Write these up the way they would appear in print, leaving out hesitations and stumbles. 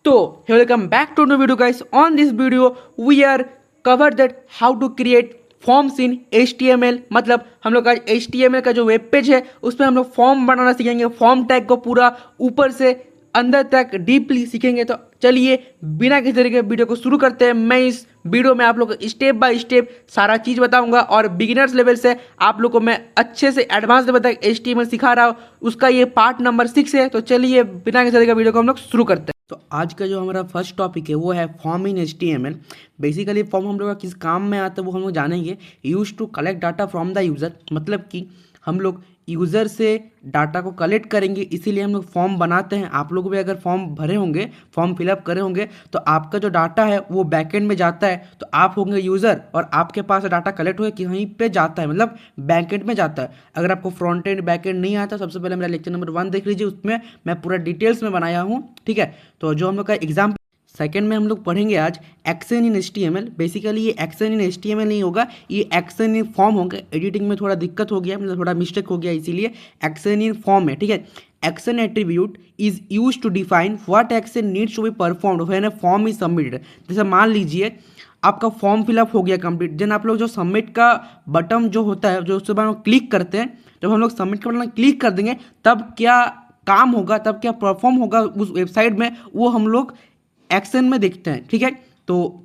So, hey, welcome back to new video, guys. On this video, we are covered that how to create forms in HTML। मतलब हम लोग आज HTML का जो web page है उस पर हम लोग फॉर्म बनाना सीखेंगे। फॉर्म टैग को पूरा ऊपर से अंदर तक डीपली सीखेंगे। तो चलिए बिना किसी तरीके के वीडियो को शुरू करते हैं। मैं इस वीडियो में आप लोग को स्टेप बाय स्टेप सारा चीज़ बताऊंगा और बिगिनर्स लेवल से आप लोग को मैं अच्छे से एडवांस लेवल तक HTML सिखा रहा हूँ। उसका ये पार्ट नंबर 6 है। तो चलिए बिना किसी तरीके के वीडियो को हम लोग शुरू करते हैं। तो आज का जो हमारा फर्स्ट टॉपिक है वो है form in HTML। Basically form हम लोग का किस काम में आता है वो हम लोग जानेंगे। Use to collect data from the user, मतलब कि हम लोग यूज़र से डाटा को कलेक्ट करेंगे, इसीलिए हम लोग फॉर्म बनाते हैं। आप लोग भी अगर फॉर्म भरे होंगे, फॉर्म फिलअप करे होंगे, तो आपका जो डाटा है वो बैकएंड में जाता है। तो आप होंगे यूज़र और आपके पास डाटा कलेक्ट होकर कहीं पे जाता है, मतलब बैकएंड में जाता है। अगर आपको फ्रंट एंड बैकएंड नहीं आता, सबसे पहले मेरा लेक्चर नंबर 1 देख लीजिए, उसमें मैं पूरा डिटेल्स में बनाया हूँ। ठीक है, तो जो हम लोग का एग्जाम्पल सेकेंड में हम लोग पढ़ेंगे आज एक्शन इन HTML। बेसिकली ये एक्शन इन HTML नहीं होगा, ये एक्शन इन फॉर्म होगा। एडिटिंग में थोड़ा दिक्कत हो गया, मतलब थोड़ा मिस्टेक हो गया, इसीलिए एक्शन इन फॉर्म है। ठीक है, action attribute is use to define what action needs to be performed when a form is submitted. जैसे मान लीजिए आपका फॉर्म फिलअप हो गया कंप्लीट, देन आप लोग जो सबमिट का बटन जो होता है, जो उसके बाद हम क्लिक करते हैं, जब हम लोग सबमिट का बटन क्लिक कर देंगे तब क्या काम होगा, तब क्या परफॉर्म होगा उस वेबसाइट में, वो हम लोग एक्शन में देखते हैं। ठीक है, तो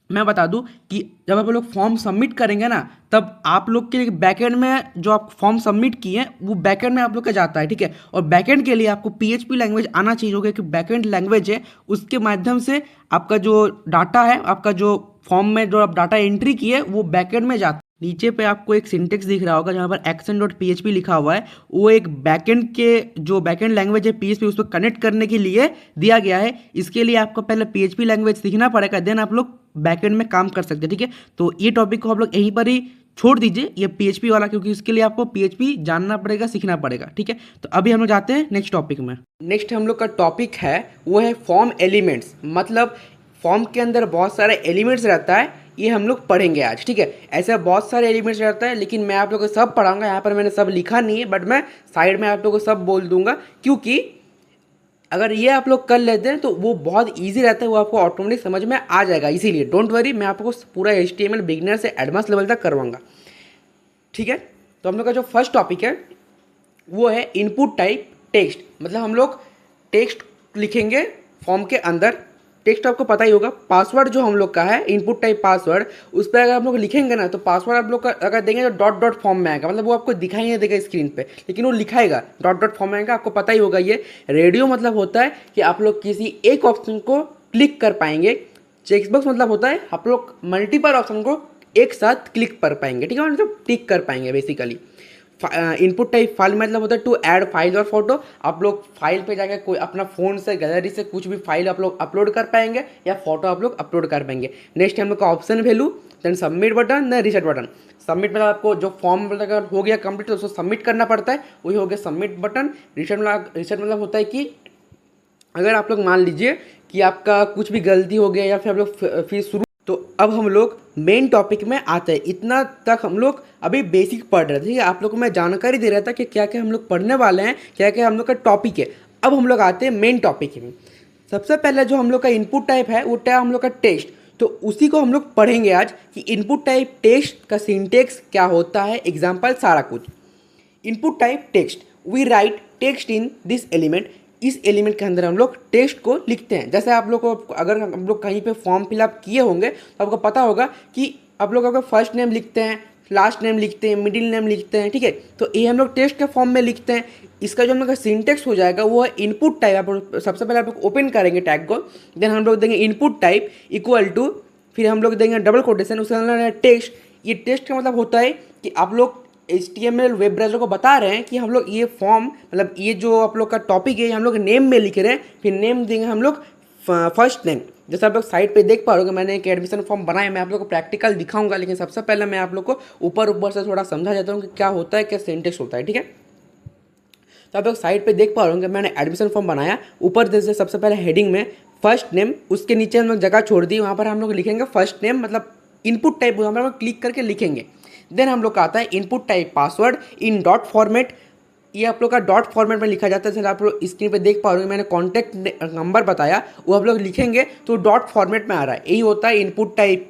मैं बता दूं कि जब आप लोग फॉर्म सबमिट करेंगे ना, तब आप लोग के बैकएंड में जो आप फॉर्म सबमिट किए हैं वो बैकएंड में आप लोग का जाता है। ठीक है, और बैकएंड के लिए आपको PHP लैंग्वेज आना चाहिए होगा, कि बैकएंड लैंग्वेज है, उसके माध्यम से आपका जो डाटा है, आपका जो फॉर्म में जो आप डाटा एंट्री किए वो बैकएंड में जाता है। नीचे पे आपको एक सिंटेक्स दिख रहा होगा जहाँ पर action.php लिखा हुआ है, वो एक बैकएंड के जो बैकएंड लैंग्वेज है PHP, उसको कनेक्ट करने के लिए दिया गया है। इसके लिए आपको पहले PHP लैंग्वेज सीखना पड़ेगा, देन आप लोग बैकएंड में काम कर सकते हैं। ठीक है, तो ये टॉपिक को आप लोग यहीं पर ही छोड़ दीजिए, ये PHP वाला, क्योंकि इसके लिए आपको PHP जानना पड़ेगा, सीखना पड़ेगा। ठीक है, तो अभी हम लोग जाते हैं नेक्स्ट टॉपिक में। नेक्स्ट हम लोग का टॉपिक है वो है फॉर्म एलिमेंट्स। मतलब फॉर्म के अंदर बहुत सारे एलिमेंट्स रहता है, ये हम लोग पढ़ेंगे आज। ठीक है, ऐसे बहुत सारे एलिमेंट्स रहता है, लेकिन मैं आप लोगों को सब पढ़ाऊंगा। यहाँ पर मैंने सब लिखा नहीं है, बट मैं साइड में आप लोगों को सब बोल दूंगा, क्योंकि अगर ये आप लोग कर लेते हैं तो वो बहुत इजी रहता है, वो आपको ऑटोमेटिक समझ में आ जाएगा। इसीलिए डोंट वरी, मैं आपको पूरा HTML बिगिनर से एडवांस लेवल तक करवाऊंगा। ठीक है, तो हम लोग का जो फर्स्ट टॉपिक है वो है इनपुट टाइप टेक्स्ट। मतलब हम लोग टेक्स्ट लिखेंगे फॉर्म के अंदर। टेक्स्ट आपको पता ही होगा, पासवर्ड जो हम लोग का है इनपुट टाइप पासवर्ड, उस पर अगर आप लोग लिखेंगे ना, तो पासवर्ड आप लोग का अगर देंगे तो डॉट डॉट फॉर्म में आएगा। मतलब वो आपको दिखाई नहीं देगा स्क्रीन पे, लेकिन वो लिखाएगा डॉट डॉट फॉर्म में आएगा। आपको पता ही होगा ये रेडियो मतलब होता है कि आप लोग किसी एक ऑप्शन को क्लिक कर पाएंगे। चेकबॉक्स मतलब होता है आप लोग मल्टीपल ऑप्शन को एक साथ क्लिक कर पाएंगे। ठीक है, मतलब टिक कर पाएंगे बेसिकली। इनपुट टाइप फाइल मतलब होता है टू ऐड फाइल और फोटो। आप लोग फाइल पे जाकर कोई अपना फ़ोन से गैलरी से कुछ भी फाइल आप लोग अपलोड कर पाएंगे या फोटो आप लोग अपलोड कर पाएंगे। नेक्स्ट हम लोग का option value, then submit button, then reset button. Submit मतलब आपको जो फॉर्म अगर हो गया कंप्लीट तो उसको सबमिट करना पड़ता है, वही हो गया सबमिट बटन। रीसेट मतलब होता है कि अगर आप लोग मान लीजिए कि आपका कुछ भी गलती हो गया या फिर आप लोग फिर शुरू, तो अब हम लोग मेन टॉपिक में आते हैं। इतना तक हम लोग अभी बेसिक पढ़ रहे थे। ठीक है, आप लोग को मैं जानकारी दे रहा था कि क्या क्या हम लोग पढ़ने वाले हैं, क्या क्या हम लोग का टॉपिक है। अब हम लोग आते हैं मेन टॉपिक में। सबसे पहले जो हम लोग का इनपुट टाइप है वो टाइप हम लोग का टेक्स्ट, तो उसी को हम लोग पढ़ेंगे आज कि इनपुट टाइप टेक्स्ट का सिंटेक्स क्या होता है, एग्जाम्पल सारा कुछ। Input type text, we write text in this element. इस एलिमेंट के अंदर हम लोग टेक्स्ट को लिखते हैं। जैसे आप लोग को अगर हम लोग कहीं पे फॉर्म फिलअप किए होंगे तो आपको पता होगा कि आप लोग अगर फर्स्ट नेम लिखते हैं, लास्ट नेम लिखते हैं, मिडिल नेम लिखते हैं। ठीक है, तो ये हम लोग टेक्स्ट के फॉर्म में लिखते हैं। इसका जो हम लोग का सिंटेक्स हो जाएगा वो है इनपुट टाइप। आप सबसे पहले आप लोग ओपन करेंगे टैग को, देन हम लोग देंगे इनपुट टाइप इक्वल टू, फिर हम लोग देंगे डबल कोटेशन, उसके अंदर टेक्स्ट। ये टेक्स्ट का मतलब होता है कि आप लोग HTML वेब ब्राउज़र को बता रहे हैं कि हम लोग ये फॉर्म, मतलब ये जो आप लोग का टॉपिक है हम लोग नेम में लिख रहे हैं। फिर नेम देंगे हम लोग फर्स्ट नेम। जैसे आप लोग साइड पे देख पा रहे हो, मैंने एक एडमिशन फॉर्म बनाया, मैं आप लोग को प्रैक्टिकल दिखाऊंगा, लेकिन सबसे पहले मैं आप लोग को ऊपर से थोड़ा समझा देता हूँ कि क्या होता है, क्या सिंटेक्स होता है। ठीक है, तो आप लोग साइड पे देख पा रहे होंगे मैंने एडमिशन फॉर्म बनाया। ऊपर जैसे सबसे पहले हेडिंग में फर्स्ट नेम, उसके नीचे हम लोग जगह छोड़ दी, वहाँ पर हम लोग लिखेंगे फर्स्ट नेम, मतलब इनपुट टाइप हम लोग क्लिक करके लिखेंगे। देन हम लोग का आता है input type password in dot format. ये आप लोग का डॉट फॉर्मेट में लिखा जाता है। जैसे आप लोग स्क्रीन पे देख पा रहे हो, मैंने कॉन्टैक्ट नंबर बताया, वो आप लोग लिखेंगे तो डॉट फॉर्मेट में आ रहा है। यही होता है इनपुट टाइप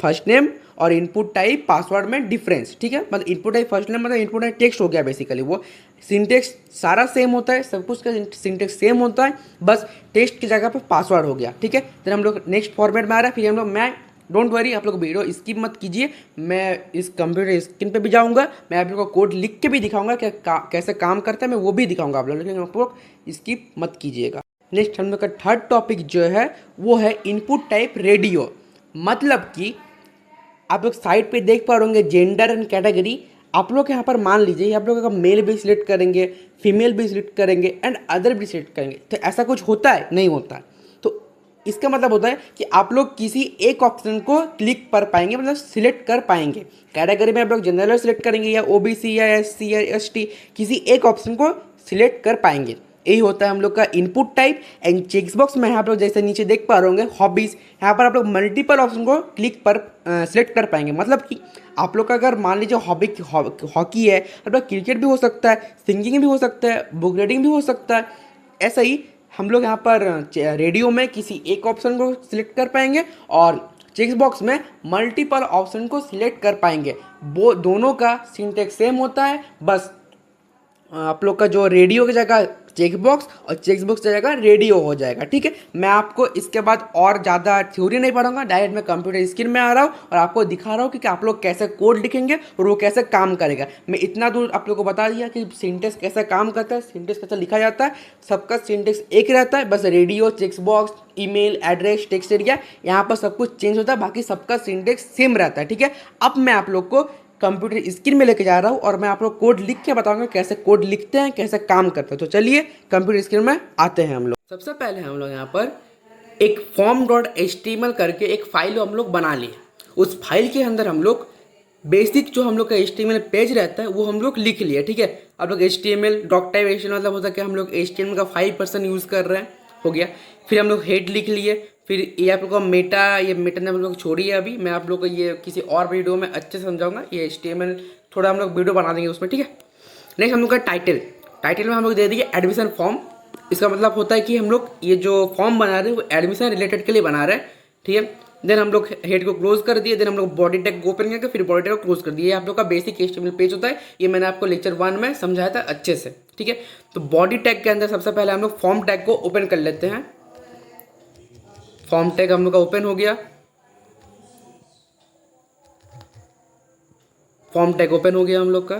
फर्स्ट नेम और इनपुट टाइप पासवर्ड में डिफरेंस, ठीक है। मतलब इनपुट टाइप फर्स्ट नेम मतलब इनपुट टाइप टेक्स्ट हो गया बेसिकली, वो सिंटेक्स सारा सेम होता है, सब कुछ का सिंटेक्स सेम होता है, बस टेक्स्ट की जगह पे पासवर्ड हो गया, ठीक है। फिर हम लोग नेक्स्ट फॉर्मेट में आ रहा है। फिर हम लोग मैं डोंट वरी, आप लोग वीडियो स्किप मत कीजिए, मैं इस कंप्यूटर स्क्रीन पे भी जाऊंगा, मैं आप लोगों को कोड लिख के भी दिखाऊंगा कि कैसे काम करता है, मैं वो भी दिखाऊंगा आप लोग, लेकिन आप लोग स्किप मत कीजिएगा। नेक्स्ट हम लोग का थर्ड टॉपिक जो है वो है इनपुट टाइप रेडियो। मतलब कि आप लोग साइड पे देख पा रहे जेंडर एंड कैटेगरी, आप लोग यहाँ पर मान लीजिए आप लोग अगर मेल भी सिलेक्ट करेंगे, फीमेल भी सिलेक्ट करेंगे एंड अदर भी सिलेक्ट करेंगे, तो ऐसा कुछ होता है? नहीं होता है। तो इसका मतलब होता है कि आप लोग किसी एक ऑप्शन को क्लिक कर पाएंगे, मतलब सिलेक्ट कर पाएंगे। कैटेगरी में आप लोग जनरल सिलेक्ट करेंगे या ओबीसी या एससी या एसटी, किसी एक ऑप्शन को सिलेक्ट कर पाएंगे। यही होता है हम लोग का input type. And check box में आप लोग जैसे नीचे देख पा रहे होंगे हॉबीज़, यहाँ पर आप लोग मल्टीपल ऑप्शन को क्लिक पर सिलेक्ट कर पाएंगे। मतलब कि आप लोग का अगर मान लीजिए हॉकी है, आप लोग क्रिकेट भी हो सकता है, सिंगिंग भी हो सकता है, बुक रीडिंग भी हो सकता है। ऐसा ही हम लोग यहाँ पर रेडियो में किसी एक ऑप्शन को सिलेक्ट कर पाएंगे और चेक बॉक्स में मल्टीपल ऑप्शन को सिलेक्ट कर पाएंगे। वो दोनों का सिंटेक्स सेम होता है, बस आप लोग का जो रेडियो की जगह चेक बॉक्स और चेक बॉक्स की जगह रेडियो हो जाएगा, ठीक है। मैं आपको इसके बाद और ज़्यादा थ्योरी नहीं पढ़ाऊंगा, डायरेक्ट मैं कंप्यूटर स्क्रीन में आ रहा हूँ और आपको दिखा रहा हूँ कि आप लोग कैसे कोड लिखेंगे और वो कैसे काम करेगा। मैं इतना दूर आप लोग को बता दिया कि सिंटेक्स कैसे काम करता है, सिंटेक्स कैसे लिखा जाता है, सबका सिंटेक्स एक रहता है, बस radio, check box, email, address, text area, यहाँ पर सब कुछ चेंज होता है, बाकी सबका सिंटेक्स सेम रहता है, ठीक है। अब मैं आप लोग को कंप्यूटर स्क्रीन में लेके जा रहा हूँ और मैं आप लोग कोड लिख के बताऊंगा कैसे कोड लिखते हैं, कैसे काम करते हैं। तो चलिए कंप्यूटर स्क्रीन में आते हैं हम लोग। सबसे पहले हम लोग यहाँ पर एक form.html करके एक फाइल हम लोग बना लिए। उस फाइल के अंदर हम लोग बेसिक जो हम लोग का HTML पेज रहता है वो हम लोग लिख लिए, ठीक है। आप लोग HTML डॉक टाइप HTML मतलब होता है कि हम लोग HTML का 5% यूज़ कर रहे हैं, हो गया। फिर हम लोग हेड लिख लिए। फिर ये आप लोग का ये मेटा ने हम लोग छोड़िए, अभी मैं आप लोग को ये किसी और वीडियो में अच्छे से समझाऊंगा। ये HTML थोड़ा हम लोग वीडियो बना देंगे उसमें, ठीक है। नेक्स्ट हम लोग का टाइटल में हम लोग दे देंगे एडमिशन फॉर्म। इसका मतलब होता है कि हम लोग ये जो फॉर्म बना रहे हैं वो एडमिशन रिलेटेड के लिए बना रहे हैं, ठीक है। देन हम लोग हेड को क्लोज कर दिए, देन हम लोग बॉडी टैग ओपन करके फिर बॉडी टैग को क्लोज कर दिए। ये आप लोग का बेसिक HTML पेज होता है, ये मैंने आपको लेक्चर 1 में समझाया था अच्छे से, ठीक है। तो बॉडी टैग के अंदर सबसे पहले हम लोग फॉर्म टैग को ओपन कर लेते हैं। फॉर्म टैग हम लोग का ओपन हो गया, फॉर्म टैग ओपन हो गया हम लोग का,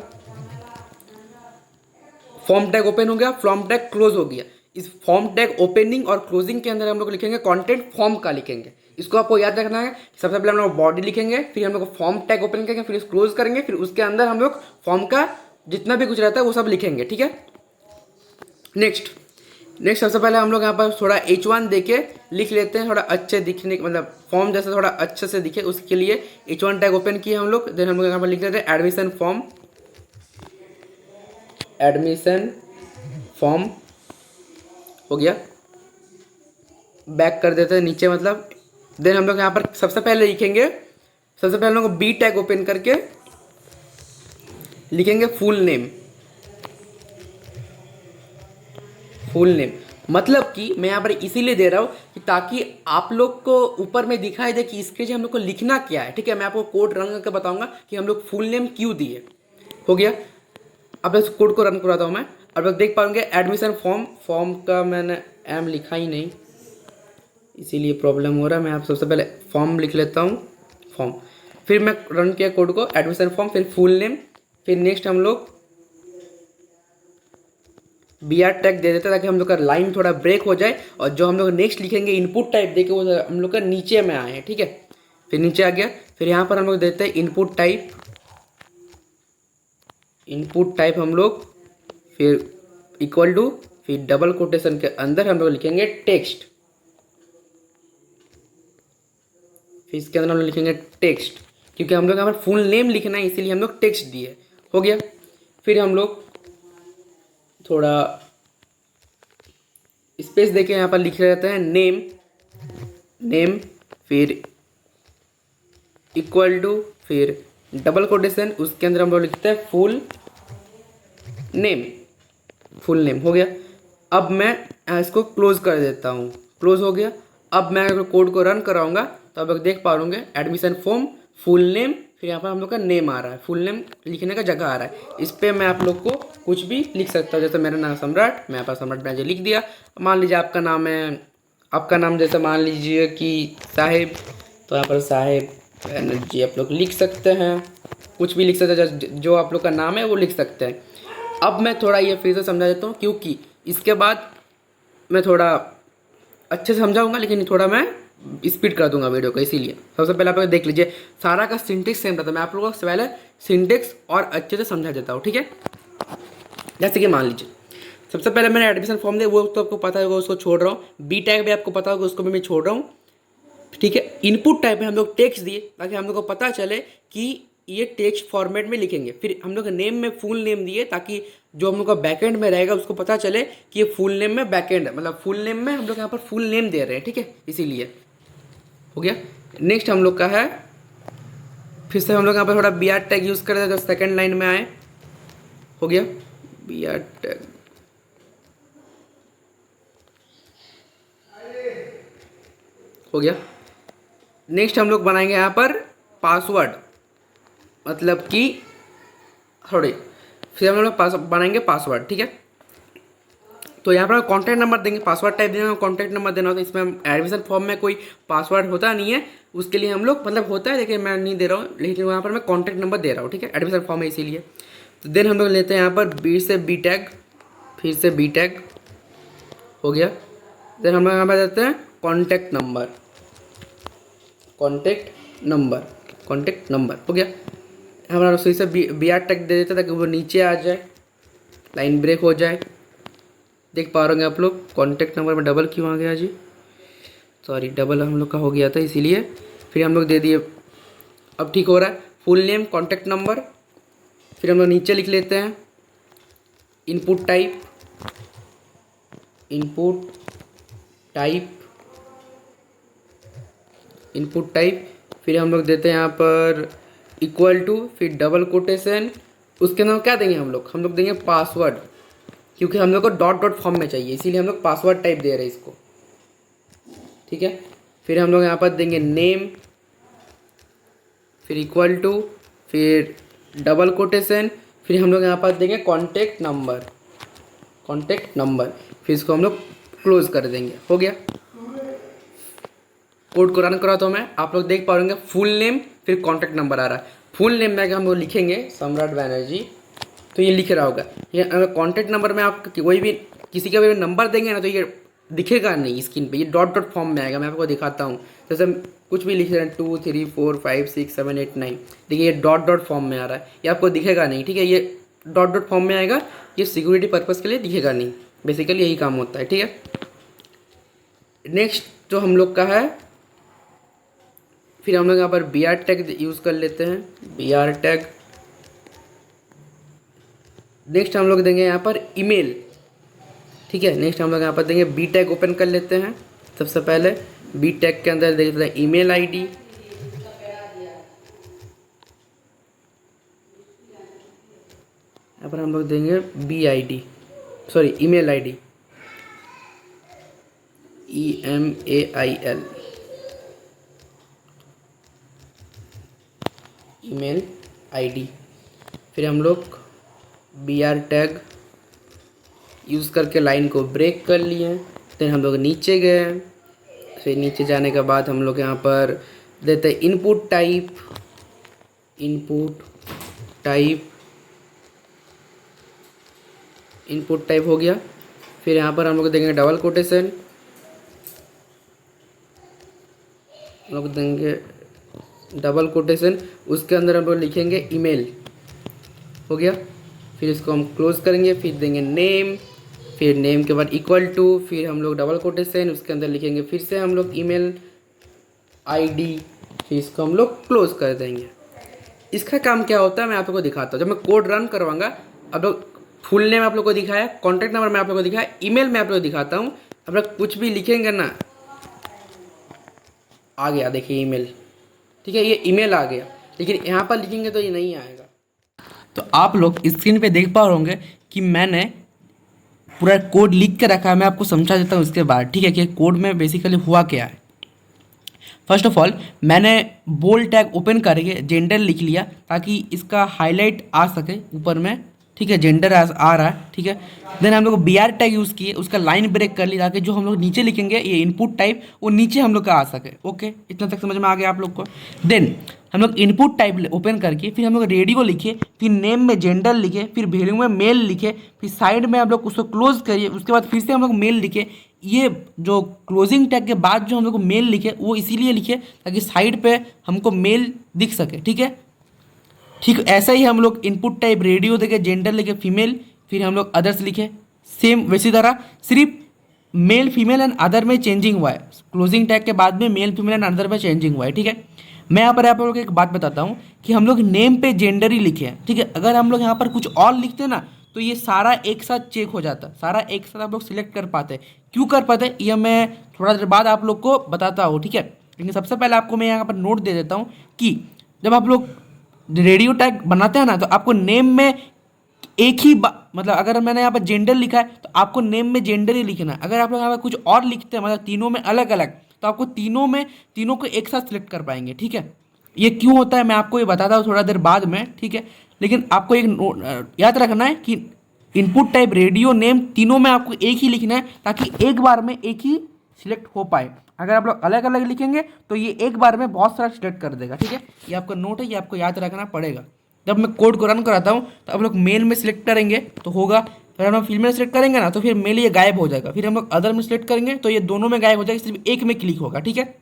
फॉर्म टैग ओपन हो गया, फॉर्म टैग क्लोज हो गया। इस फॉर्म टैग ओपनिंग और क्लोजिंग के अंदर हम लोग लिखेंगे कंटेंट फॉर्म का लिखेंगे। इसको आपको याद रखना है। सबसे पहले हम लोग बॉडी लिखेंगे, फिर हम लोग फॉर्म टैग ओपन करेंगे, फिर क्लोज करेंगे, फिर उसके अंदर हम लोग फॉर्म का जितना भी कुछ रहता है वो सब लिखेंगे, ठीक है। नेक्स्ट सबसे पहले हम लोग यहाँ पर थोड़ा H1 देके लिख लेते हैं, थोड़ा अच्छे दिखने, मतलब फॉर्म जैसे थोड़ा अच्छे से दिखे उसके लिए H1 टैग ओपन किए हम लोग। देन हम लोग यहाँ पर लिख लेते हैं एडमिशन फॉर्म हो गया। बैक कर देते हैं नीचे, मतलब देन हम लोग यहाँ पर सबसे पहले लिखेंगे, सबसे पहले हम लोग बी टैग ओपन करके लिखेंगे फुल नेम। मतलब कि मैं यहाँ पर इसीलिए दे रहा हूँ कि ताकि आप लोग को ऊपर में दिखाई दे कि इसके लिए हम लोग को लिखना क्या है, ठीक है। मैं आपको कोड रन करके बताऊंगा कि हम लोग फुल नेम क्यों दिए, हो गया। अब इस कोड को रन कराता हूँ मैं। अब लोग देख पाएंगे एडमिशन फॉर्म का मैंने एम लिखा ही नहीं, इसीलिए प्रॉब्लम हो रहा है। मैं आप सबसे पहले फॉर्म लिख लेता हूँ, फॉर्म, फिर मैं रन किया कोड को, एडमिशन फॉर्म, फिर फुल नेम, फिर नेक्स्ट हम लोग BR टैग दे देते हैं ताकि हम लोग का लाइन थोड़ा ब्रेक हो जाए और जो हम लोग नेक्स्ट लिखेंगे इनपुट टाइप देके वो हम लोग का नीचे में आए हैं, ठीक है। फिर नीचे आ गया, फिर यहाँ पर हम लोग देते हैं इनपुट टाइप हम लोग, फिर इक्वल टू, फिर डबल कोटेशन के अंदर हम लोग लिखेंगे टेक्स्ट, फिर इसके अंदर हम लोग लिखेंगे टेक्स्ट, क्योंकि हम लोग यहाँ पर फुल नेम लिखना है इसीलिए हम लोग टेक्स्ट दिए, हो गया। फिर हम लोग थोड़ा स्पेस देके यहाँ पर लिख रहते हैं नेम, फिर इक्वल टू, फिर डबल कोटेशन, उसके अंदर हम लोग लिखते हैं फुल नेम, फुल नेम हो गया। अब मैं इसको क्लोज कर देता हूँ, क्लोज हो गया। अब मैं अगर कोड को रन कराऊंगा तो आप लोग देख पा होंगे एडमिशन फॉर्म, फुल नेम, फिर यहाँ पर हम लोग का नेम आ रहा है, फुल नेम लिखने का जगह आ रहा है। इस पर मैं आप लोग को कुछ भी लिख सकता हूँ, जैसे मेरा नाम सम्राट, मैं यहाँ पर सम्राट बैनर्जी लिख दिया। मान लीजिए आपका नाम है, आपका नाम जैसे मान लीजिए कि साहिब, तो यहाँ पर साहिब बैनर्जी आप लोग लिख सकते हैं, कुछ भी लिख सकते हैं, जो आप लोग का नाम है वो लिख सकते हैं। अब मैं थोड़ा ये फिर से समझा देता हूँ, क्योंकि इसके बाद मैं थोड़ा अच्छे से समझाऊंगा, लेकिन थोड़ा मैं स्पीड कर दूंगा वीडियो को, इसीलिए सबसे पहले आप लोग देख लीजिए सारा का सिंटेक्स सेम रहता है। मैं आप लोगों को पहले सिंटेक्स और अच्छे से समझा देता हूँ, ठीक है। जैसे कि मान लीजिए सबसे पहले मैंने एडमिशन फॉर्म दिया, वो तो आपको पता होगा, उसको छोड़ रहा हूँ। बी टैग भी आपको पता होगा, उसको भी मैं छोड़ रहा हूँ, ठीक है। इनपुट टाइप में हम लोग टेक्स्ट दिए ताकि हम लोग को पता चले कि ये टेक्स्ट फॉर्मेट में लिखेंगे। फिर हम लोग नेम में फुल नेम दिए ताकि जो हम लोग का बैकएंड में रहेगा उसको पता चले कि ये फुल नेम में बैकएंड है, मतलब फुल नेम में हम लोग यहाँ पर फुल नेम दे रहे हैं, ठीक है, इसीलिए हो गया। नेक्स्ट हम लोग का है, फिर से हम लोग यहाँ पर थोड़ा बी आर टैग यूज़ कर रहे हैं, तो सेकेंड लाइन में आए, हो गया बी आर टैग, हो गया। नेक्स्ट हम लोग बनाएंगे यहाँ पर पासवर्ड, मतलब कि थोड़े, फिर हम लोग बनाएंगे पासवर्ड, ठीक है। तो यहाँ पर कॉन्टैक्ट नंबर देंगे, पासवर्ड टाइप देना, कॉन्टैक्ट नंबर देना होता है। इसमें एडमिशन फॉर्म में कोई पासवर्ड होता नहीं है, उसके लिए हम लोग, मतलब होता है लेकिन मैं नहीं दे रहा हूँ, लेकिन वहाँ पर मैं कॉन्टैक्ट नंबर दे रहा हूँ, ठीक है, एडमिशन फॉर्म है इसीलिए। तो देन हम लोग लेते हैं यहाँ पर बी से बी टैग, फिर से बी टैग, हो गया। देन हम लोग यहाँ पर देते हैं contact number, contact number, contact number, हो गया। हमारा फिर से बी आर टैग दे देते ताकि वो नीचे आ जाए, लाइन ब्रेक हो जाए। देख पा रहे होंगे आप लोग कॉन्टैक्ट नंबर में डबल क्यों आ गया जी, सॉरी डबल हम लोग का हो गया था इसीलिए। फिर हम लोग दे दिए, अब ठीक हो रहा है। फुल नेम, कॉन्टैक्ट नंबर, फिर हम लोग नीचे लिख लेते हैं input type, input type, input type, फिर हम लोग देते हैं यहाँ पर इक्वल टू, फिर डबल कोटेशन, उसके अंदर क्या देंगे हम लोग देंगे पासवर्ड, क्योंकि हम लोग को डॉट डॉट फॉर्म में चाहिए, इसीलिए हम लोग पासवर्ड टाइप दे रहे हैं इसको, ठीक है। फिर हम लोग यहाँ पर देंगे नेम, फिर इक्वल टू, फिर डबल कोटेशन, फिर हम लोग यहाँ पर देंगे कॉन्टैक्ट नंबर, कॉन्टैक्ट नंबर, फिर इसको हम लोग क्लोज कर देंगे, हो गया। कोड को रन कराता हूँ मैं, आप लोग देख पाएंगे फुल नेम फिर कॉन्टैक्ट नंबर आ रहा है। फुल नेम में हम लोग लिखेंगे सम्राट बैनर्जी, तो ये लिख रहा होगा। ये अगर कॉन्टैक्ट नंबर में आप कोई भी किसी का भी नंबर देंगे ना तो ये दिखेगा नहीं स्क्रीन पे, ये डॉट डॉट फॉर्म में आएगा। मैं आपको दिखाता हूँ, जैसे हम कुछ भी लिख रहे हैं 2 3 4 5 6 7 8 9, देखिए ये डॉट डॉट फॉर्म में आ रहा है, ये आपको दिखेगा नहीं, ठीक है। ये डॉट डॉट फॉर्म में आएगा, ये सिक्योरिटी पर्पज़ के लिए दिखेगा नहीं, बेसिकली यही काम होता है, ठीक है। नेक्स्ट जो हम लोग का है, फिर हम लोग यहाँ पर बी आर टैग यूज़ कर लेते हैं, बी आर टैग। नेक्स्ट हम लोग देंगे यहाँ पर ईमेल, ठीक है। नेक्स्ट हम लोग यहाँ पर देंगे बी टैग, ओपन कर लेते हैं। सबसे पहले बी टैग के अंदर देख लेते हैं ईमेल आईडी, यहाँ पर हम लोग देंगे B I D, sorry email ID, EMAIL, email ID. फिर हम लोग बी आर टैग यूज़ करके लाइन को ब्रेक कर लिए। फिर हम लोग नीचे गए, फिर नीचे जाने के बाद हम लोग यहाँ पर देते हैं input type, input type, input type हो गया। फिर यहाँ पर हम लोग देंगे डबल कोटेशन, हम लोग देंगे डबल कोटेशन, उसके अंदर हम लोग लिखेंगे ईमेल, हो गया। फिर इसको हम क्लोज करेंगे, फिर देंगे नेम, फिर नेम के बाद इक्वल टू, फिर हम लोग डबल कोटेशन, उसके अंदर लिखेंगे फिर से हम लोग ईमेल आईडी, फिर इसको हम लोग क्लोज कर देंगे। इसका काम क्या होता है मैं आप लोग को दिखाता हूँ। जब मैं कोड रन करवाऊंगा, आप लोग फुल नेम आप लोग को दिखाया, कॉन्टैक्ट नंबर मैं आप लोग को दिखाया, ईमेल मैं आप लोग को दिखाता हूँ। आप लोग कुछ भी लिखेंगे ना, आ गया देखिए ईमेल, ठीक है, ये ईमेल आ गया। लेकिन यहाँ पर लिखेंगे तो ये नहीं आएगा। तो आप लोग स्क्रीन पे देख पा रहे होंगे कि मैंने पूरा कोड लिख के रखा है, मैं आपको समझा देता हूँ इसके बाद, ठीक है, कि कोड में बेसिकली हुआ क्या है। फर्स्ट ऑफ ऑल मैंने बोल्ड टैग ओपन करके जेंडर लिख लिया ताकि इसका हाईलाइट आ सके ऊपर में, ठीक है, जेंडर आ रहा है, ठीक है। देन हम लोग बी आर टैग यूज़ किए, उसका लाइन ब्रेक कर लिया ताकि जो हम लोग नीचे लिखेंगे ये इनपुट टाइप वो नीचे हम लोग का आ सके। ओके, इतना तक समझ में आ गया आप लोग को। देन हम लोग इनपुट टाइप ओपन करके फिर हम लोग रेडियो लिखे, फिर नेम में जेंडर लिखे, फिर वैल्यू में मेल लिखे, फिर साइड में हम लोग उसको क्लोज करिए, उसके बाद फिर से हम लोग मेल लिखे। ये जो क्लोजिंग टैग के बाद जो हम लोग को मेल लिखे वो इसीलिए लिखे ताकि साइड पे हमको मेल दिख सके, ठीक है। ठीक ऐसा ही हम लोग इनपुट टाइप रेडियो देके जेंडर लिखे फीमेल, फिर हम लोग अदर्स लिखे, सेम वैसी तरह सिर्फ मेल फीमेल एंड अदर में चेंजिंग हुआ है, क्लोजिंग टैग के बाद में मेल फीमेल एंड अदर में चेंजिंग हुआ है, ठीक है। मैं यहाँ पर आप लोगों को एक बात बताता हूँ कि हम लोग नेम पे जेंडर ही लिखे हैं, ठीक है। अगर हम लोग यहाँ पर कुछ और लिखते ना तो ये सारा एक साथ चेक हो जाता, सारा एक साथ आप लोग सिलेक्ट कर पाते। क्यों कर पाते ये मैं थोड़ा देर बाद आप लोग को बताता हूँ, ठीक है। लेकिन सबसे पहले आपको मैं यहाँ पर नोट दे देता हूँ कि जब आप लोग रेडियो टैग बनाते हैं ना तो आपको नेम में एक ही मतलब अगर मैंने यहाँ पर जेंडर लिखा है तो आपको नेम में जेंडर ही लिखना है। अगर आप लोग यहाँ पर कुछ और लिखते हैं मतलब तीनों में अलग अलग तो आपको तीनों को एक साथ सिलेक्ट कर पाएंगे, ठीक है। ये क्यों होता है मैं आपको ये बताता हूँ थोड़ा देर बाद में, ठीक है। लेकिन आपको एक याद रखना है कि इनपुट टाइप रेडियो नेम तीनों में आपको एक ही लिखना है ताकि एक बार में एक ही सिलेक्ट हो पाए। अगर आप लोग अलग अलग लिखेंगे तो ये एक बार में बहुत सारा सिलेक्ट कर देगा, ठीक है। ये आपका नोट है, ये आपको याद रखना पड़ेगा। जब मैं कोड को रन कराता हूँ तो आप लोग मेल में सिलेक्ट करेंगे तो होगा, अगर हम लोग फीमेल सेलेक्ट करेंगे ना तो फिर मेल ये गायब हो जाएगा, फिर हम लोग अदर में सिलेक्ट करेंगे तो ये दोनों में गायब हो जाएगा, सिर्फ एक में क्लिक होगा, ठीक है।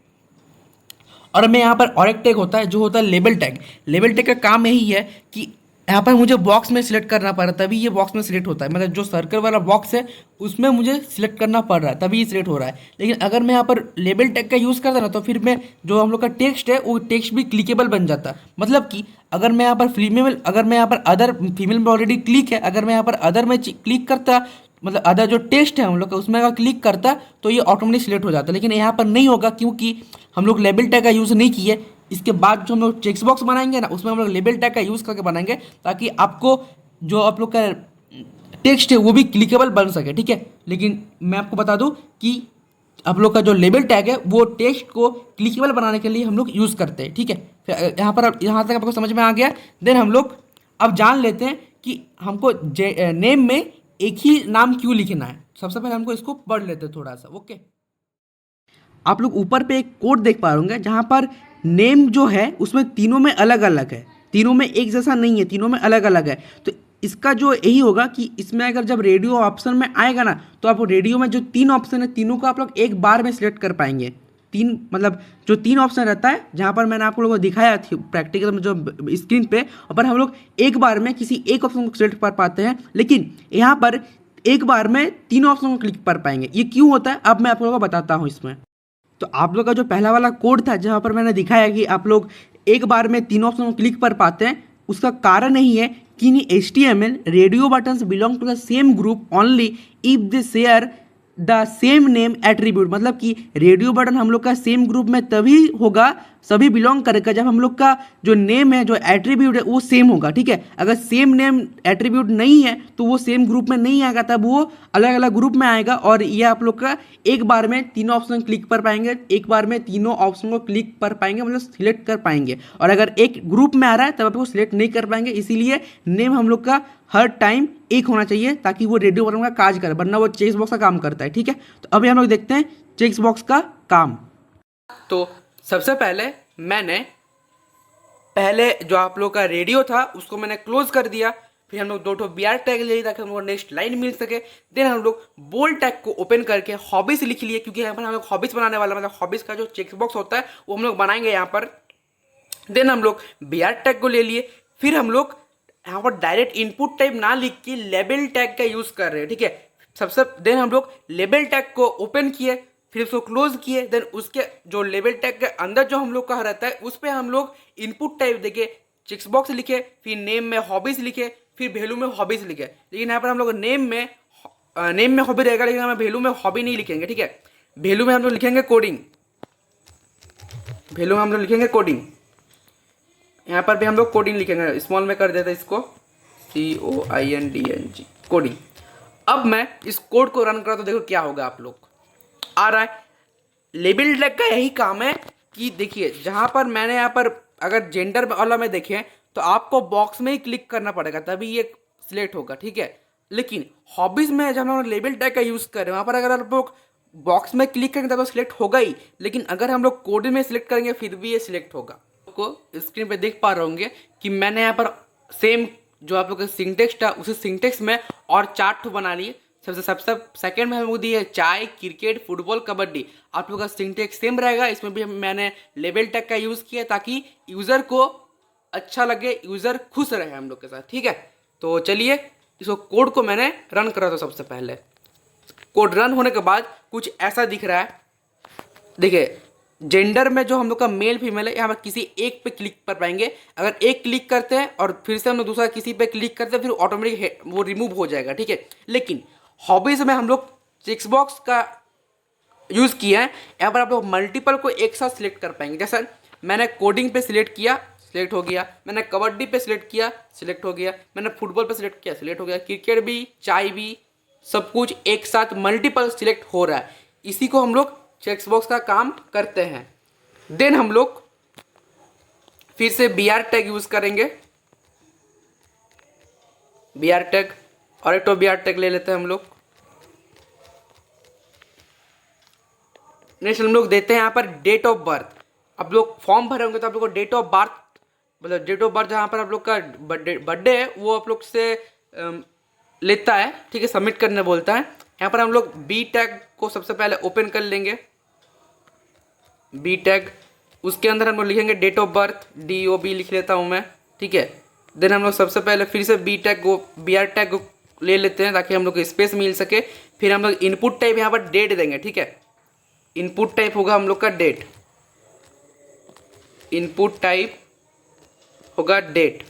और मैं यहाँ पर और एक टैग होता है जो होता है लेबल टैग। लेबल टैग का काम यही है कि यहाँ पर मुझे बॉक्स में सिलेक्ट करना पड़ रहा है तभी ये बॉक्स में सिलेक्ट होता है, मतलब जो सर्कल वाला बॉक्स है उसमें मुझे सिलेक्ट करना पड़ रहा है तभी ये सिलेक्ट हो रहा है। लेकिन अगर मैं यहाँ पर लेबल टैग का यूज़ करता ना तो फिर मैं जो हम लोग का टेक्स्ट है वो टेक्स्ट भी क्लिकेबल बन जाता। मतलब कि अगर मैं यहाँ पर फीमेल, अगर मैं यहाँ पर अदर, फीमेल में ऑलरेडी क्लिक है, अगर मैं यहाँ पर अदर में क्लिक करता मतलब अदर जो टेक्स्ट है हम लोग का उसमें अगर क्लिक करता तो ये ऑटोमेटिक सिलेक्ट हो जाता। लेकिन यहाँ पर नहीं होगा क्योंकि हम लोग लेबल टैग का यूज़ नहीं किए। इसके बाद जो हम लोग चेक्स बॉक्स बनाएंगे ना उसमें हम लोग लेबल टैग का यूज़ करके बनाएंगे ताकि आपको जो आप लोग का टेक्स्ट है वो भी क्लिकेबल बन सके, ठीक है। लेकिन मैं आपको बता दूं कि आप लोग का जो लेबल टैग है वो टेक्स्ट को क्लिकेबल बनाने के लिए हम लोग यूज़ करते हैं, ठीक है। फिर यहाँ तक आपको समझ में आ गया। देन हम लोग अब जान लेते हैं कि हमको नेम में एक ही नाम क्यों लिखना है। सबसे पहले हमको इसको पढ़ लेते हैं थोड़ा सा, ओके। आप लोग ऊपर पे एक कोड देख पा होंगे जहाँ पर नेम जो है उसमें तीनों में अलग अलग है, तीनों में एक जैसा नहीं है, तीनों में अलग अलग है। तो इसका जो यही होगा कि इसमें अगर जब रेडियो ऑप्शन में आएगा ना तो आप रेडियो में जो तीन ऑप्शन है तीनों को आप लोग एक बार में सिलेक्ट कर पाएंगे। तीन मतलब जो तीन ऑप्शन रहता है जहाँ पर मैंने आप लोगों को दिखाया थी प्रैक्टिकल में जो स्क्रीन पे, और पर हम लोग एक बार में किसी एक ऑप्शन को सिलेक्ट कर पाते हैं, लेकिन यहाँ पर एक बार में तीनों ऑप्शन को क्लिक कर पाएंगे। ये क्यों होता है अब मैं आप लोगों को बताता हूँ इसमें। तो आप लोग का जो पहला वाला कोड था जहाँ पर मैंने दिखाया कि आप लोग एक बार में तीनों ऑप्शन को क्लिक कर पाते हैं, उसका कारण यही है कि in HTML radio buttons belong to the same group only if they share the same name attribute. मतलब कि रेडियो बटन हम लोग का सेम ग्रुप में तभी होगा, सभी बिलोंग करेगा जब हम लोग का जो नेम है जो एट्रीब्यूट है वो सेम होगा, ठीक है। अगर सेम नेम एट्रीब्यूट नहीं है तो वो सेम ग्रुप में नहीं आएगा, तब वो अलग अलग ग्रुप में आएगा। और ये आप लोग का एक बार में तीनों ऑप्शन क्लिक कर पाएंगे, एक बार में तीनों ऑप्शन को क्लिक कर पाएंगे, मतलब सिलेक्ट कर पाएंगे। और अगर एक ग्रुप में आ रहा है तब आप वो सिलेक्ट नहीं कर पाएंगे। इसीलिए नेम हम लोग का हर टाइम एक होना चाहिए ताकि वो रेडियो बटन का काज करे, वरना वो चेक बॉक्स का काम करता है, ठीक है। तो अभी हम लोग देखते हैं चेक बॉक्स का काम। तो सबसे पहले मैंने जो आप लोग का रेडियो था उसको मैंने क्लोज कर दिया, फिर हम लोग दो BR टैग ले लिए ताकि हमको नेक्स्ट लाइन मिल सके। देन हम लोग बोल्ड टैग को ओपन करके हॉबीज लिख लिए क्योंकि यहाँ पर हम लोग हॉबीज बनाने वाला, मतलब हॉबीज का जो चेक बॉक्स होता है वो हम लोग बनाएंगे यहाँ पर। देन हम लोग BR टैग को ले लिए, फिर हम लोग यहाँ पर डायरेक्ट इनपुट टाइप ना लिख के लेबल टैग का यूज कर रहे हैं, ठीक है। सबसे देन हम लोग लेबल टैग को ओपन किए, फिर उसको क्लोज किए। देन उसके जो लेबल टैग के अंदर जो हम लोग का रहता है उस पर हम लोग इनपुट टाइप देके चेक बॉक्स लिखे, फिर नेम में हॉबीज लिखे, फिर वैल्यू में हॉबीज लिखे। लेकिन यहाँ पर हम लोग नेम में हॉबी रहेगा, लेकिन हम वैल्यू में हॉबी नहीं लिखेंगे, ठीक है। वैल्यू में हम लोग लिखेंगे कोडिंग, वैल्यू में हम लोग लिखेंगे कोडिंग। यहाँ पर भी हम लोग कोडिंग लिखेंगे, स्मॉल में कर देते इसको COINDNG, कोडिंग। अब मैं इस कोड को रन करा तो देखो क्या होगा, आप लोग आ रहा है। लेबल टैग का यही काम है कि देखिए जहाँ पर मैंने यहाँ पर अगर जेंडर वाला में देखें तो आपको बॉक्स में ही क्लिक करना पड़ेगा तभी ये सिलेक्ट होगा, ठीक है। लेकिन हॉबीज में जब हम लेबल टैग का यूज़ कर रहे हैं वहाँ पर अगर आप लोग बॉक्स में क्लिक करेंगे तो सिलेक्ट होगा ही, लेकिन अगर हम लोग कोड में सिलेक्ट करेंगे फिर भी ये सिलेक्ट होगा। आपको स्क्रीन पे देख पा रहे होंगे कि मैंने यहाँ पर सेम जो आप लोग का सिंटेक्स था उसी सिंटेक्स में और 4 बना लिए। सबसे सेकंड में हमको दी है चाय, क्रिकेट, फुटबॉल, कबड्डी। आप लोग का सिंटेक्स सेम रहेगा, इसमें भी मैंने लेबल टैग का यूज़ किया ताकि यूज़र को अच्छा लगे, यूज़र खुश रहे हम लोग के साथ, ठीक है। तो चलिए इसको कोड को मैंने रन करा था। सबसे पहले कोड रन होने के बाद कुछ ऐसा दिख रहा है। देखिए जेंडर में जो हम लोग का मेल फीमेल है यहाँ पर किसी एक पे क्लिक कर पाएंगे। अगर एक क्लिक करते हैं और फिर से हम लोग दूसरा किसी पे क्लिक करते हैं फिर ऑटोमेटिक वो रिमूव हो जाएगा, ठीक है। लेकिन हॉबीज में हम लोग चेक बॉक्स का यूज़ किया है। यहाँ पर आप लोग मल्टीपल को एक साथ सिलेक्ट कर पाएंगे। जैसा मैंने कोडिंग पे सिलेक्ट किया, सिलेक्ट हो गया। मैंने कबड्डी पे सिलेक्ट किया, सिलेक्ट हो गया। मैंने फुटबॉल पे सिलेक्ट किया, सिलेक्ट हो गया। क्रिकेट भी, चाय भी, सब कुछ एक साथ मल्टीपल सिलेक्ट हो रहा है। इसी को हम लोग चेक बॉक्स का काम करते हैं। देन हम लोग फिर से बी आर टैग यूज करेंगे। बी आर टैग और एक तो बी आर टैग ले लेते हैं हम लोग। नेक्स्ट हम लोग देते हैं यहाँ पर डेट ऑफ बर्थ। आप लोग फॉर्म भरे होंगे तो आप लोग को डेट ऑफ बर्थ मतलब डेट ऑफ बर्थ जहाँ पर आप लोग का बर्थडे है वो आप लोग से लेता है, ठीक है, सबमिट करने बोलता है। यहाँ पर हम लोग बी टैग को सबसे पहले ओपन कर लेंगे। बी टैग उसके अंदर हम लोग लिखेंगे डेट ऑफ बर्थ, DOB लिख लेता हूँ मैं, ठीक है। देन हम लोग सबसे पहले फिर से बी टैग को बी आर टैग को ले लेते हैं ताकि हम लोग को स्पेस मिल सके। फिर हम लोग इनपुट टाइप यहाँ पर डेट देंगे, ठीक है। इनपुट टाइप होगा हम लोग का डेट, इनपुट टाइप होगा डेट।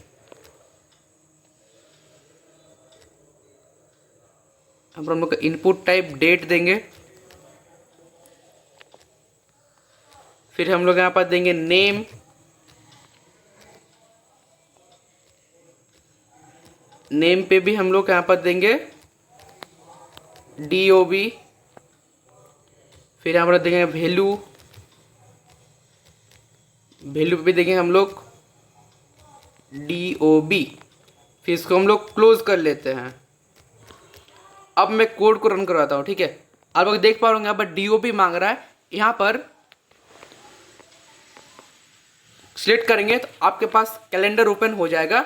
हम लोग का इनपुट टाइप डेट देंगे। फिर हम लोग यहाँ पर देंगे नेम, नेम पे भी हम लोग यहाँ पर देंगे DOB। फिर यहाँ पर देंगे वैल्यू, वैल्यू पे भी देंगे हम लोग DOB। फिर इसको हम लोग क्लोज कर लेते हैं। अब मैं कोड को रन करवाता हूँ, ठीक है। आप लोग देख पा रहे होंगे यहाँ पर DOB मांग रहा है। यहाँ पर सिलेक्ट करेंगे तो आपके पास कैलेंडर ओपन हो जाएगा,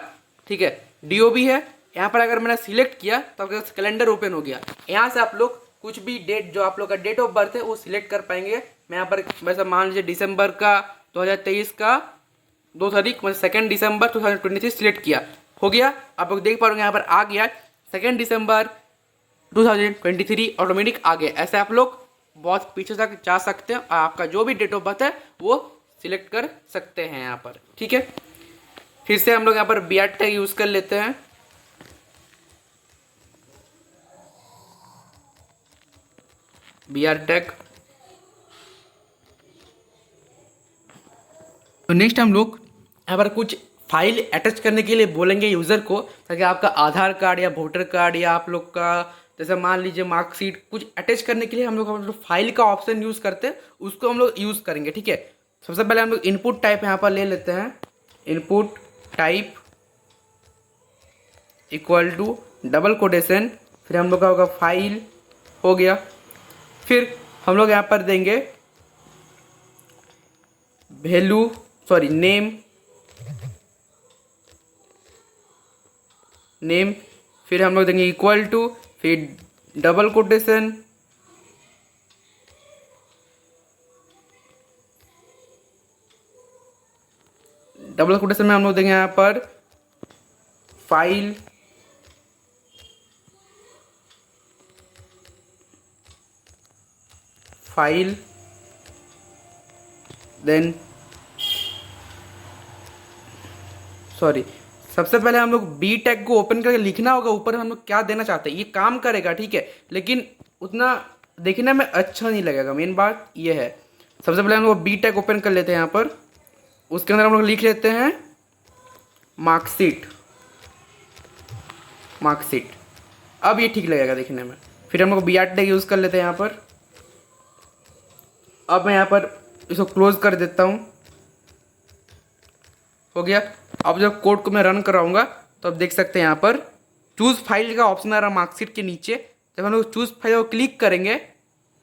ठीक है। DOB है यहाँ पर, अगर मैंने सिलेक्ट किया तो आपके पास कैलेंडर ओपन हो गया। यहाँ से आप लोग कुछ भी डेट जो आप लोग का डेट ऑफ बर्थ है वो सिलेक्ट कर पाएंगे। मैं यहाँ पर वैसे मान लीजिए दिसंबर का 2023 का 2 तारीख मतलब 2 दिसंबर 2023 सिलेक्ट किया, हो गया। आप लोग देख पा रहे यहाँ पर आ गया 2 दिसंबर 2023 ऑटोमेटिक आ गया। ऐसे आप लोग बहुत पीछे तक जा सकते हैं और आपका जो भी डेट ऑफ बर्थ है वो सिलेक्ट कर सकते हैं यहाँ पर, ठीक है। फिर से हम लोग यहाँ पर बी आर टैग यूज कर लेते हैं। B R tag. तो नेक्स्ट हम लोग यहाँ पर कुछ फाइल अटैच करने के लिए बोलेंगे यूज़र को, ताकि आपका आधार कार्ड या वोटर कार्ड या आप लोग का जैसे मान लीजिए मार्कशीट कुछ अटैच करने के लिए हम लोग फाइल का ऑप्शन यूज़ करते हैं, उसको हम लोग यूज़ करेंगे, ठीक है। सबसे पहले हम लोग इनपुट टाइप यहाँ पर ले लेते हैं। Input type equal to double quotation, फिर हम लोग का होगा फाइल, हो गया। फिर हम लोग यहाँ पर देंगे वैल्यू नेम, नेम। फिर हम लोग देंगे इक्वल टू, फिर डबल कोटेशन, डबल कोटेशन में हम लोग देंगे यहाँ पर फाइल, फाइल। देन सबसे पहले हम लोग बी टैग को ओपन करके लिखना होगा ऊपर हम लोग क्या देना चाहते हैं। ये काम करेगा, ठीक है, लेकिन उतना देखने में अच्छा नहीं लगेगा। मेन बात ये है। सबसे पहले हम लोग बी टैग ओपन कर लेते हैं यहाँ पर। उसके अंदर हम लोग लिख लेते हैं मार्कशीट, मार्कशीट। अब ये ठीक लगेगा देखने में। फिर हम लोग बी आर टैग यूज़ कर लेते हैं यहाँ पर। अब मैं यहाँ पर इसको क्लोज कर देता हूँ, हो गया। अब जब कोड को मैं रन कराऊंगा तो आप देख सकते हैं यहाँ पर चूज़ फाइल का ऑप्शन आ रहा है मार्कशीट के नीचे। जब हम लोग चूज़ फाइल को क्लिक करेंगे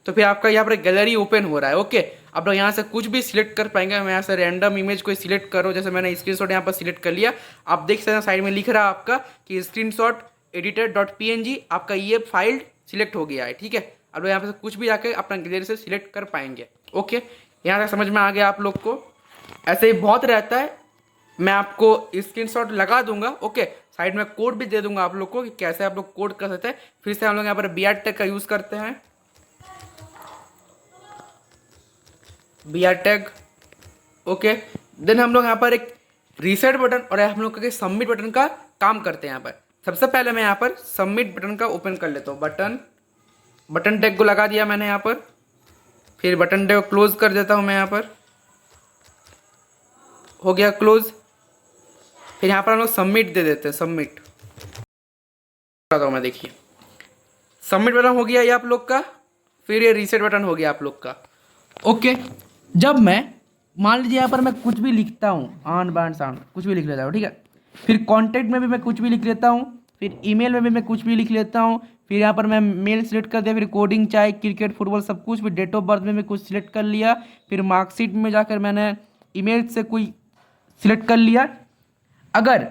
तो फिर आपका यहाँ पर गैलरी ओपन हो रहा है। ओके, आप लोग यहाँ से कुछ भी सिलेक्ट कर पाएंगे। मैं यहाँ से रैंडम इमेज को सिलेक्ट करो, जैसे मैंने स्क्रीनशॉट यहाँ पर सिलेक्ट कर लिया। आप देख सकते हैं साइड में लिख रहा है आपका कि स्क्रीनशॉट editor.png, आपका ये फाइल सिलेक्ट हो गया है। ठीक है, आप लोग यहाँ पे कुछ भी जाके अपना गैलरी से सिलेक्ट कर पाएंगे। ओके, यहाँ तक समझ में आ गया आप लोग को। ऐसे ही बहुत रहता है, मैं आपको स्क्रीनशॉट लगा दूंगा। ओके, साइड में कोड भी दे दूंगा आप लोग को कि कैसे आप लोग कोड कर सकते हैं। फिर से हम लोग यहाँ पर बी आर टैग का यूज़ करते हैं, B R tag. Okay, then हम लोग यहाँ पर एक रीसेट बटन और हम लोग का सबमिट बटन का काम करते हैं। यहाँ पर सबसे पहले मैं यहाँ पर सबमिट बटन का ओपन कर लेता हूँ। बटन टैग को लगा दिया मैंने यहाँ पर। फिर बटन टैग को क्लोज कर देता हूँ मैं यहाँ पर, हो गया क्लोज। फिर यहाँ पर हम लोग सबमिट दे देते हैं, सबमिट करता हूँ मैं। देखिए सबमिट बटन हो गया ये आप लोग का। फिर ये रीसेट बटन हो गया आप लोग का। ओके, जब मैं मान लीजिए यहाँ पर मैं कुछ भी लिखता हूँ, आन बान शान कुछ भी लिख लेता हूँ, ठीक है। फिर कॉन्टैक्ट में भी मैं कुछ भी लिख लेता हूँ, फिर ईमेल में भी मैं कुछ भी लिख लेता हूँ। फिर यहाँ पर मैं मेल सिलेक्ट कर दिया, फिर कोडिंग चाहे क्रिकेट फुटबॉल सब कुछ। फिर डेट ऑफ बर्थ में मैं कुछ सिलेक्ट कर लिया। फिर मार्कशीट में जाकर मैंने ईमेल से कोई सिलेक्ट कर लिया। अगर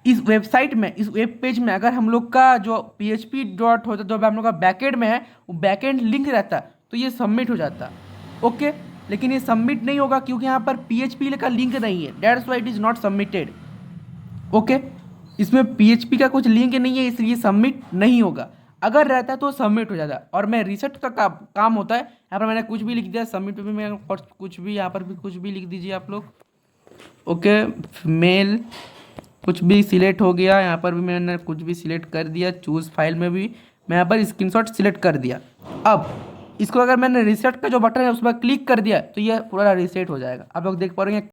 इस वेबसाइट में, इस वेब पेज में अगर हम लोग का जो PHP डॉट होता है, जो हम लोग का बैकएंड में है, वो बैकएंड लिंक रहता तो ये सबमिट हो जाता। ओके, लेकिन ये सबमिट नहीं होगा क्योंकि यहाँ पर PHP का लिंक नहीं है, that's why it is not submitted. Okay, इसमें PHP का कुछ लिंक नहीं है, इसलिए सबमिट नहीं होगा। अगर रहता तो सबमिट हो जाता। और मैं रिसेट का काम होता है। यहाँ पर मैंने कुछ भी लिख दिया, सबमिट पे भी मैं कुछ भी, यहाँ पर भी कुछ भी लिख दीजिए आप लोग। ओके, मेल कुछ भी सिलेक्ट हो गया, यहाँ पर भी मैंने कुछ भी सिलेक्ट कर दिया। चूज़ फाइल में भी मैं यहाँ पर स्क्रीनशॉट सिलेक्ट कर दिया। अब इसको अगर मैंने रीसेट का जो बटन है उस पर क्लिक कर दिया तो ये पूरा रीसेट हो जाएगा। आप लोग देख पा रहे हैं